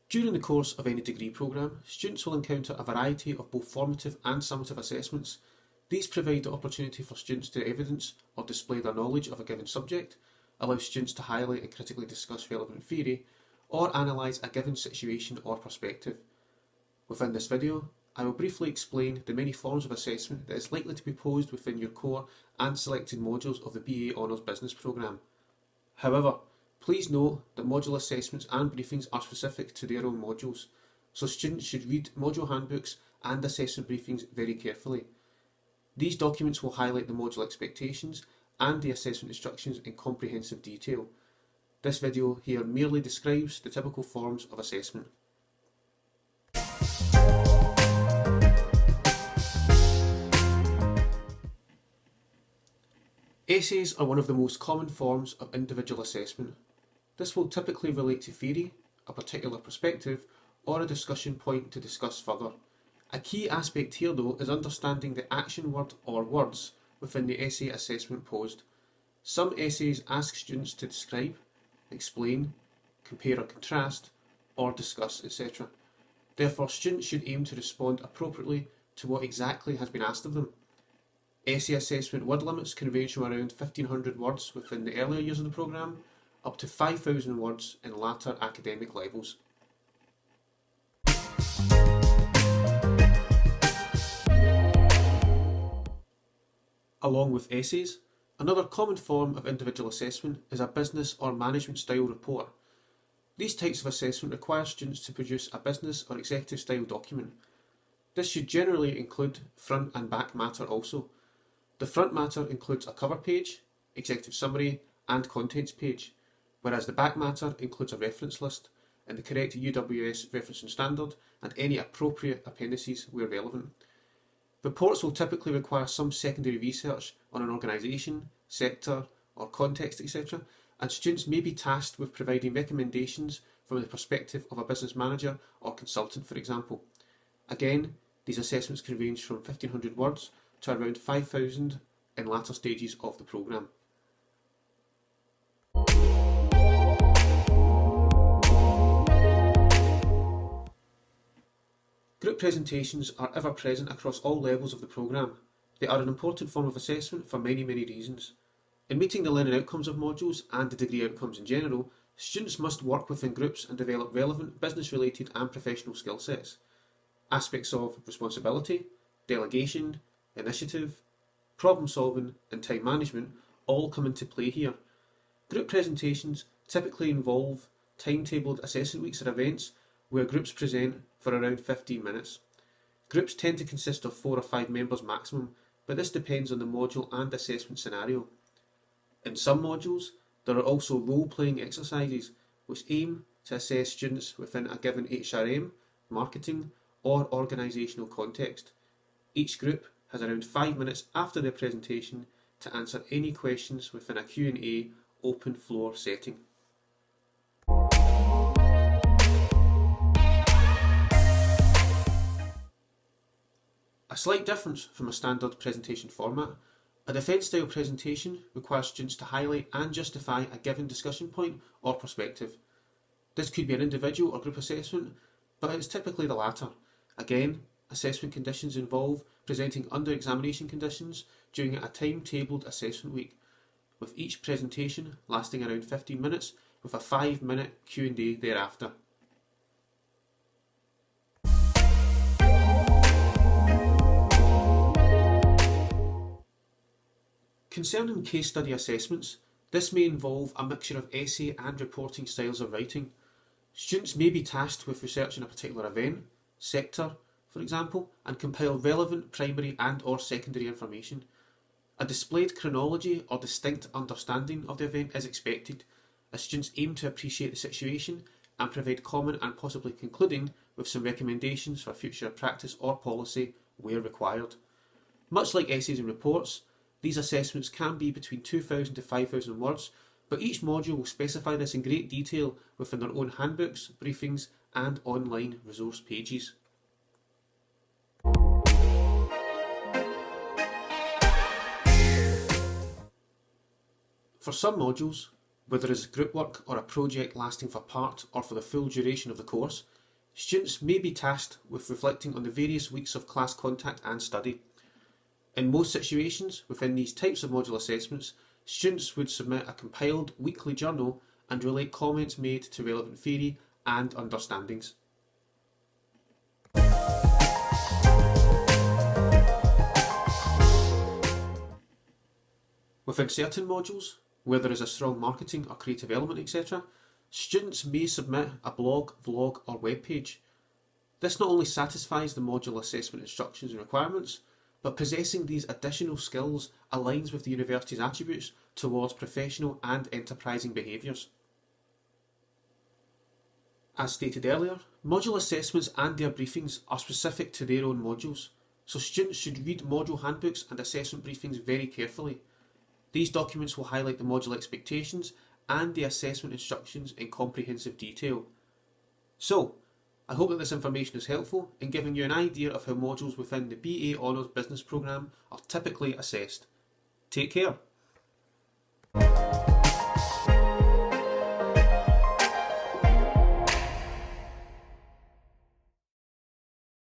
During the course of any degree programme, students will encounter a variety of both formative and summative assessments. These provide the opportunity for students to evidence or display their knowledge of a given subject, allow students to highlight and critically discuss relevant theory, or analyse a given situation or perspective. Within this video, I will briefly explain the many forms of assessment that is likely to be posed within your core and selected modules of the BA Honours Business programme. However, please note that module assessments and briefings are specific to their own modules, so students should read module handbooks and assessment briefings very carefully. These documents will highlight the module expectations and the assessment instructions in comprehensive detail. This video here merely describes the typical forms of assessment. Essays are one of the most common forms of individual assessment. This will typically relate to theory, a particular perspective, or a discussion point to discuss further. A key aspect here though is understanding the action word or words within the essay assessment posed. Some essays ask students to describe, explain, compare or contrast, or discuss, etc. Therefore, students should aim to respond appropriately to what exactly has been asked of them. Essay assessment word limits can range from around 1,500 words within the earlier years of the programme, up to 5,000 words in latter academic levels. Along with essays, another common form of individual assessment is a business or management style report. These types of assessment require students to produce a business or executive style document. This should generally include front and back matter also. The front matter includes a cover page, executive summary, and contents page, whereas the back matter includes a reference list and the correct UWS referencing standard and any appropriate appendices where relevant. Reports will typically require some secondary research on an organisation, sector, or context, etc., and students may be tasked with providing recommendations from the perspective of a business manager or consultant, for example. Again, these assessments can range from 1,500 words to around 5,000 in latter stages of the programme. Group presentations are ever present across all levels of the programme. They are an important form of assessment for many reasons. In meeting the learning outcomes of modules and the degree outcomes in general, students must work within groups and develop relevant business-related and professional skill sets. Aspects of responsibility, delegation, initiative, problem solving and time management all come into play here. Group presentations typically involve timetabled assessment weeks or events where groups present for around 15 minutes. Groups tend to consist of 4 or 5 members maximum, but this depends on the module and assessment scenario. In some modules, there are also role-playing exercises which aim to assess students within a given HRM, marketing or organisational context. Each group has around 5 minutes after their presentation to answer any questions within a Q&A open floor setting. A slight difference from a standard presentation format, a defence style presentation requires students to highlight and justify a given discussion point or perspective. This could be an individual or group assessment, but it's typically the latter. Again, assessment conditions involve presenting under examination conditions during a timetabled assessment week, with each presentation lasting around 15 minutes with a 5-minute Q&A thereafter. Concerning case study assessments, this may involve a mixture of essay and reporting styles of writing. Students may be tasked with researching a particular event, sector, for example, and compile relevant primary and or secondary information. A displayed chronology or distinct understanding of the event is expected, as students aim to appreciate the situation and provide common and possibly concluding with some recommendations for future practice or policy where required. Much like essays and reports, these assessments can be between 2,000 to 5,000 words, but each module will specify this in great detail within their own handbooks, briefings and online resource pages. For some modules, whether it's group work or a project lasting for part or for the full duration of the course, students may be tasked with reflecting on the various weeks of class contact and study. In most situations, within these types of module assessments, students would submit a compiled weekly journal and relate comments made to relevant theory and understandings. Within certain modules, where there is a strong marketing or creative element, etc., students may submit a blog, vlog or web page. This not only satisfies the module assessment instructions and requirements, but possessing these additional skills aligns with the university's attributes towards professional and enterprising behaviours. As stated earlier, module assessments and their briefings are specific to their own modules, so students should read module handbooks and assessment briefings very carefully. These documents will highlight the module expectations and the assessment instructions in comprehensive detail. So, I hope that this information is helpful in giving you an idea of how modules within the BA Honours Business Programme are typically assessed. Take care.